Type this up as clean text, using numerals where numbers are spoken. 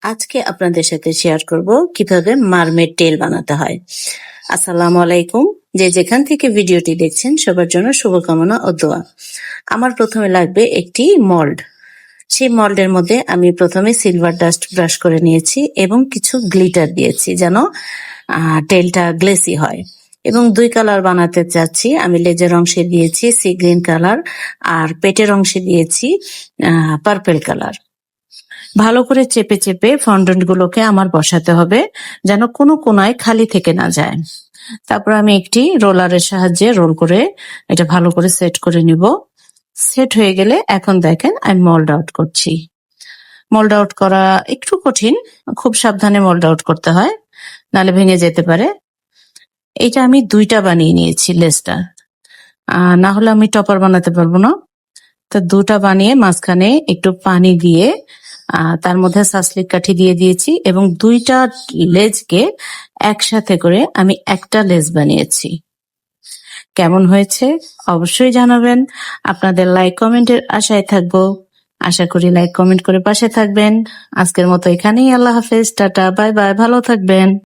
আজকে আপনাদের সাথে শেয়ার করব কিভাবে মারমেড টেল বানাতে হয়। আসসালামু আলাইকুম। যে যেখান থেকে ভিডিওটি দেখছেন সবার জন্য শুভকামনা ও দোয়া। আমার প্রথমে লাগবে একটি মল্ড। সেই মল্ডের মধ্যে আমি প্রথমে সিলভার ডাস্ট ব্রাশ করে নিয়েছি এবং কিছু গ্লিটার দিয়েছি যেন টেলটা গ্লেসি হয়। এবং 2 কালার বানাতে চাচ্ছি। আমি লেজের অংশে দিয়েছি সি গ্রিন কালার আর পেটের অংশে দিয়েছি পার্পেল কালার। ভালো করে চেপে চেপে ফন্ডেন্ট গুলোকে আমার বসাতে হবে যেন কোনো কোনায় খালি থেকে না যায়। তারপর আমি একটি রোলারের সাহায্যে রোল করে এটা ভালো করে সেট করে নিব। সেট হয়ে গেলে এখন দেখেন আমি মোল্ড আউট করছি। মোল্ড আউট করা একটু কঠিন, খুব সাবধানে মোল্ড আউট করতে হয়, নালে ভেঙে যেতে পারে। এইটা আমি 2টা বানিয়ে নিয়েছি লেসটা, না হলে আমি টপার বানাতে পারবো না। তো 2টা বানিয়ে মাঝখানে একটু পানি দিয়ে তার মধ্যে সাসলিক কাঠি দিয়ে দিয়েছি এবং 2টা লেজকে একসাথে করে আমি একটা লেজ বানিয়েছি। কেমন হয়েছে অবশ্যই জানাবেন। আপনাদের লাইক কমেন্টের আশায় থাকবো। আশা করি লাইক কমেন্ট করে পাশে থাকবেন। আজকের মতো এখানেই, আল্লাহ হাফেজ, টাটা, বাই বাই, ভালো থাকবেন।